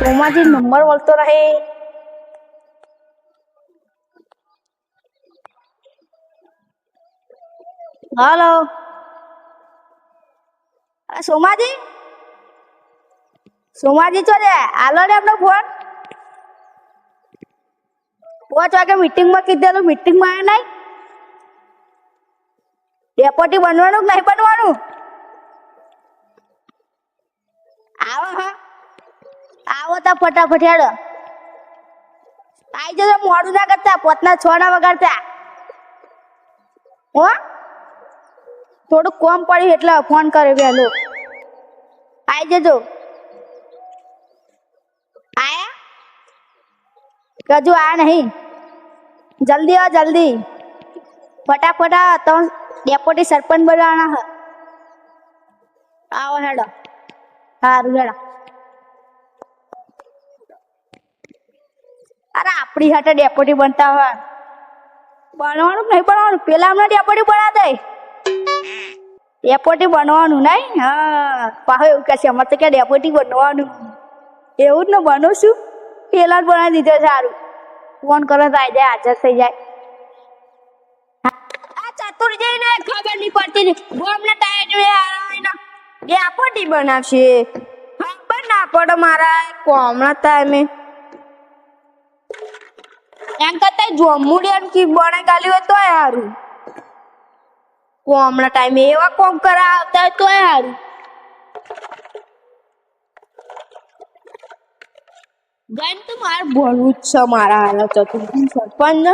Somaji number બોલતો રહે. Hello Somaji ચો રે આલો રે આપણો ફોન 5 વાગે મીટિંગમાં કીધેલું મીટિંગમાં આવ્યા નહીં. ડેપોટી બનવાનું કે નહીં બનવાનું? આવો હા આવો તો ફટાફટ હેડો આવી જજો. મોડું ના કરતા 5:06 ના વગાડતા હો. થોડું કોમ પડ્યું એટલે ફોન કર્યો વહેલો. આવી જજો. આયા હજુ આ નહીં. જલ્દી આવો જલ્દી ફટાફટ આવો. તો ડેપોટી સરપંચ બોલવાના હ. આવો હેડો. સારું હેડો. અરે આપણી હાટે ડેપોટી બનતા હોય બનવાનું નહીં બનવાનું. પેલા અમને ડેપોટી બના દે. ડેપોટી બનવાનું નહીં. હા પાહો એવું કહે છે અમારે તો કે ડેપોટી બનવાનું. એવું જ ને બનો છું. પેલા જ બનાવી દીધો. સારું ફોન કરો તો આવી જાય હાજર થઈ જાય. આ ચતુરજી ને ખબર નહીં પડતી. ગોમને ટાઈમ ડેપોટી બનાવશે ખબર ના પડે મારા કોમના ટાઈમે. એમ કરતા જોમુડિયન કી બને ગાલી હોય તોય સારું. કોમના ટાઈમે એવા કોમ કરાવતા હોય તોય સારું. ગન તો મારે ભણવું જ છે. મારા હાલ ચતુર્થી સરપંચ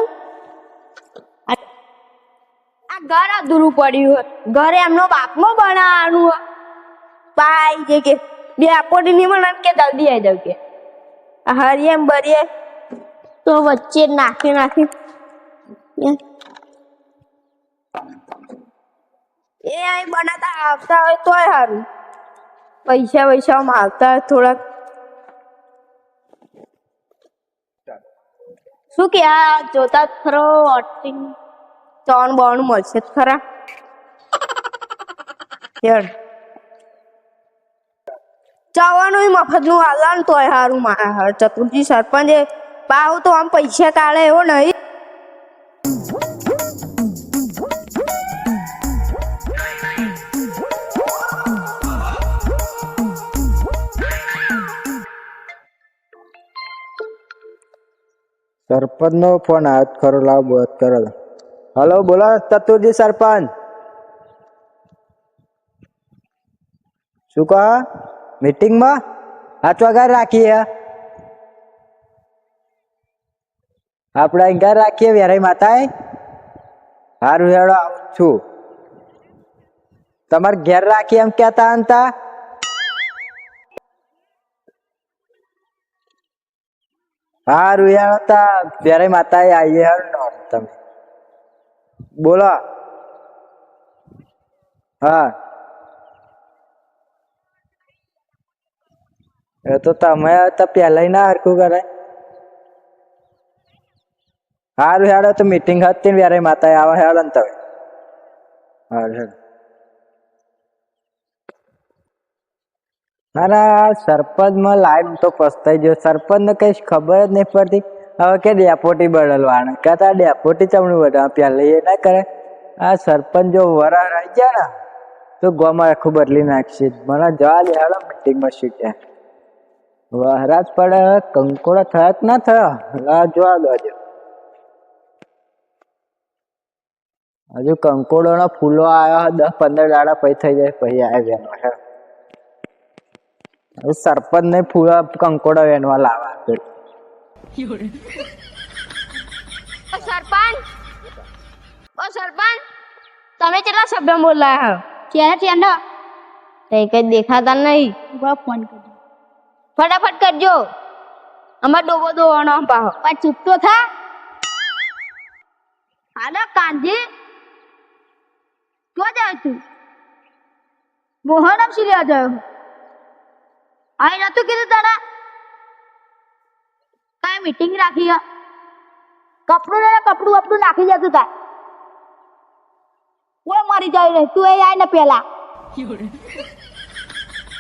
આ ઘર અધૂરું પડ્યું હોય. ઘરે એમનો બાપમાં બનાવવાનું હોય. ભાઈ જે કે ડેપોટી નહીં બનાવ કે જલ્દી આવી જાવ કે હરી એમ બરીએ તો વચ્ચે નાખી એ અહીં બનાતા આવતા હોય તોય સારું. પૈસામાં આવતા હોય થોડાક. શું કે આ જોતા ખરો અટિંગ ત્રણ બોણું મળશે જ ખરા. જવાનું મફતનું હાલવાનું તોય સારું. મારા ચતુર્થી સરપંચે પાહુ તો આમ પૈસા કાઢે એવો નહીં. સરપંચ નો ફોન આવ્યો ખરો. લાવ વાત કરો. હલો બોલો ચતુર્જી સરપંચ. શું કહો મીટિંગમાં 8 વાગે રાખીએ? આપણે અહીં ઘર રાખીએ વેરાઈ માતાએ. સારું હેડો આવું છું. તમારે ઘેર રાખીએ એમ કહેતા હતા. સારું હેડો તા વેરાઈ માતાએ આવીએ. હેડો તમે બોલો. હા એ તો તમે તો પહેલા ના હરખું કરે. સારું હેડો તો મીટિંગ હતી ને વેરાઈ માતા આવે હેડો ને તમે. સારું હેડો. ના સરપંચમાં લાઈન તો પસ્તાઈ ગયો. સરપંચને કઈ ખબર જ નહીં પડતી. હવે કે ડેપોટી બદલવાના કહેતા ડેપોટી ચમણું બધા પહેલા એ ના કરે. આ સરપંચ જો વરા રહી ગયા ને તો ગોમાં આખું બદલી નાખશે. મને જવા દે હેડો મીટિંગમાં શું કે વહરાજ પડે. કંકોડો થયા કે ના થયા જોવા દો. હજુ કંકોડો ના ફૂલો આવ્યા 10-15 દાડા પછી થઈ જાય પછી આવ્યા. સરપંચ ને ફૂલા કંકોડો વેનવા લાવવા. સરપંચ તમે કેટલા શબ્દ બોલાયા કઈ દેખાતા નહીં. ફોન કરજો ફટાફટ કરજો. અમાર ડોબો દોવાનો પાહો પાછ ચૂપ તો થા. હાલો કાંજી ક્યાં જાય તું? મોહનમ શી લેવા જાય? આઈ નતું કીધું તને કાંઈ મીટિંગ રાખી? કપડું ને કપડું નાખી જતું તાર. કોઈ મરી જાય નહીં. તું એ આય ને પેલા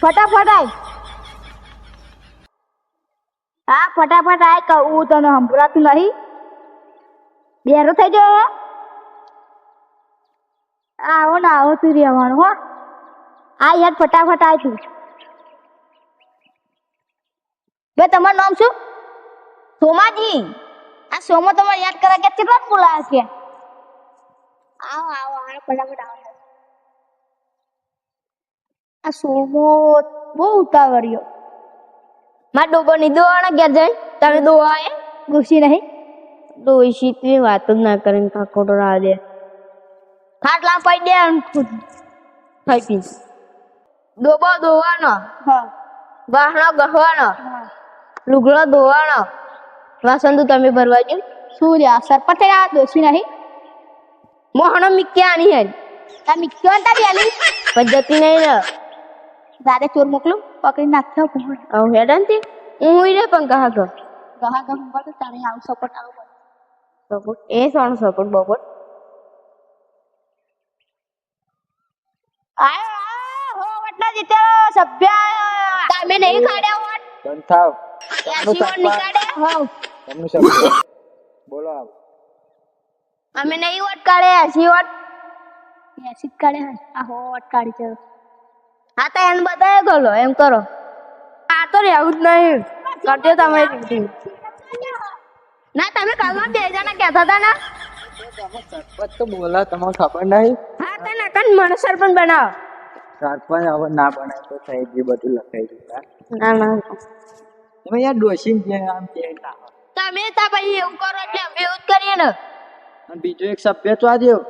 ફટાફટ આય. હા ફટાફટ આય કહું તને સંભળાતું નહીં બેરો થઈ ગયો આવો ને આવો તું રહેવાનું હો આ યાર ફટાફટ આય તું બે તમારું નામ શું સોમાજી આ સોમો તમારે યાદ કરા કે કેટલા બોલાવે છે આવો આવો આવો ફટાફટ આવો આ સોમો બહુ ઉતાવળ્યો મારા ડોબો ની દોવાના ઘેર જઈ તમે દોવા એ ડોસી નહીં ડોસી તું વાત જ ના કરીને કાકોટો રાહ દે ખાટલા પાઈ દે ખાઈ પી ડોબો દોવાનો વાહણો ગહવાનો લુગડો ધોવાનો વાસણ તું તમે ભરવા જો શું લ્યા સરપંચ આ ડોસી નહીં મોહણો મિક્યાની હે તા મિક્યો તા બેલી પદ્ધતિ નહીં ને દાદા ચોર મોકલું પકડી નાખ્યો ફોન આવ હેડન થી હું રે પણ કહા તો તારે આવ સપોર્ટ આવ સપોર્ટ એ સોણ સપોર્ટ બપોર આયો હો વટલા જીતે સભ્ય તમે નહીં ખાડ્યા હોત બંધ થાવ એસી વોટ નીકાળે હો તમને સભ્ય બોલો આવ અમે નહીં વોટ કાઢે એસી વોટ એસી કાઢે આ હો વોટ કાઢી છે હા તો એને બતાવે ગયો એમ કરો આ તો રહેવું જ નહીં કરજો તમારી ડ્યુટી ના તમે કાલમાં બે જણા કહેતા હતા ને સરપંચ તો બોલા તમને ખબર નહીં હા તો નકન મને સરપંચ બનાવો સરપંચ હવે ના બનાય તો થઈ ગયું બધું લખાઈ દીધા ના ના તમે યાર ડોશી જે આમ કે તમે તા પછી એવું કરો એટલે અમે એવું જ કરીએ ને અને બીજો એક સભ્ય તો આ દ્યો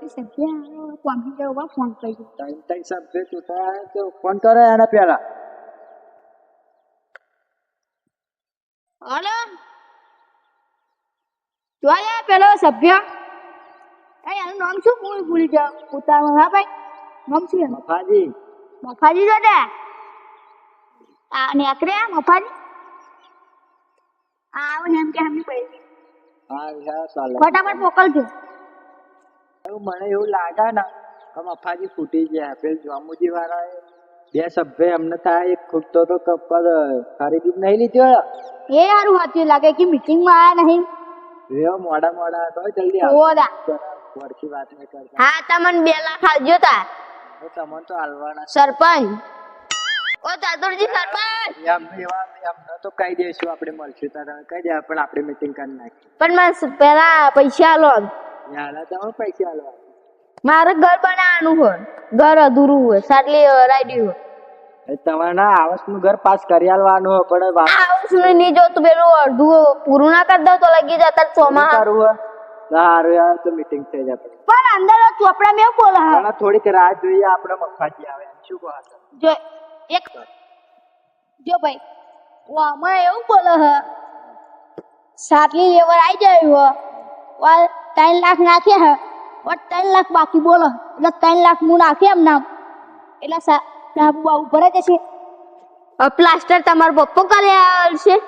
સભ્ય કોમ્પી જાવ ફોન કરી ત્રણ સભ્ય તો તો ફોન કરે એના પહેલા હલો જોયા પેલો સભ્ય એનું નામ શું ભૂલી જાવ ઉતારો હા ભાઈ નામ શું એનું મફાજી મફાજી જો દે આ નેકર્યા મફાજી આવ ને એમ કે હમી પડી હા યાર ચાલે ફટાફટ મોકલજો એવું મને એવું લાગે ને કે મફાજી ફૂટી ગયા પેલ જામુજી વાળા બે સભ્ય અમને થાય એક ખૂટતો તો કપડ ખરીદી નહીં લીધો એ સારું હતું લાગે કે મીટિંગ માં આયા નહીં રેવ મોડા તો જલ્દી ઓદા વરખી વાત નહીં કરતા હા તમને 2 લાખ આલજો તા તમને તો હાલવાના સરપંચ ઓ ચાતુરજી સરપંચ એમને તો કહી દઈશું આપણે મળશું તારા કહી દે પણ આપણે મીટિંગ કરી નાખી પણ મને પેલા પૈસા આલો યાર તમે પૈસા હાલવા મારે ઘર બનાવવાનું હોય ઘર અધૂરું હોય સાટલી રાઈડી હોય તમારા આવાસનું ઘર પાસ કરી આલવાનું હોય પણ આવાસનું નહીં જોતું પેલું અડધું પૂરું ના કરી દઉં તો લગી જતા ચોમા સારું સારું યાર તો મીટિંગ થઈ જાય પણ અંદર ચોપડા મેં બોલા પણ થોડીક રાહ જોઈએ આપણે મફાજી આવે શું કહો જો એક જો ભાઈ ઓ આમાં એવું બોલે હ સાટલી લેવર આવી જાય હો 3 લાખ નાખ્યા હે 3 લાખ બાકી બોલો એટલે 3 લાખ હું નાખી એમ નામ એટલે ધાબુ બાબુ ભરે જશે પ્લાસ્ટર તમારો પપ્પો કર્યા છે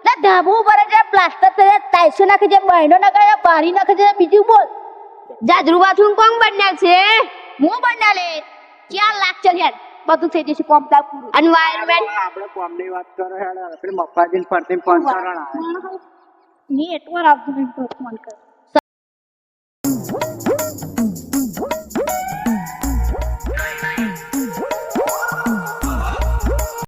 ના ધાબુ ભરે છે પ્લાસ્ટર તો ટાઈસો નાખી છે બહેનો નાખે પારી નાખે છે બીજું બોલ જાજરૂ બાથરૂમ કોણ બનાવ છે હું બનાવે 4 લાખ ચાલ્યા બધું થઈ જશે કોમ્પ્લેટ પૂરું એન્વાયરમેન્ટ આપણે કોમની વાત કરો હેડ આપણે મફાજીન ફરતી ફોન કરણા ની એટલો આપજો ફોન કર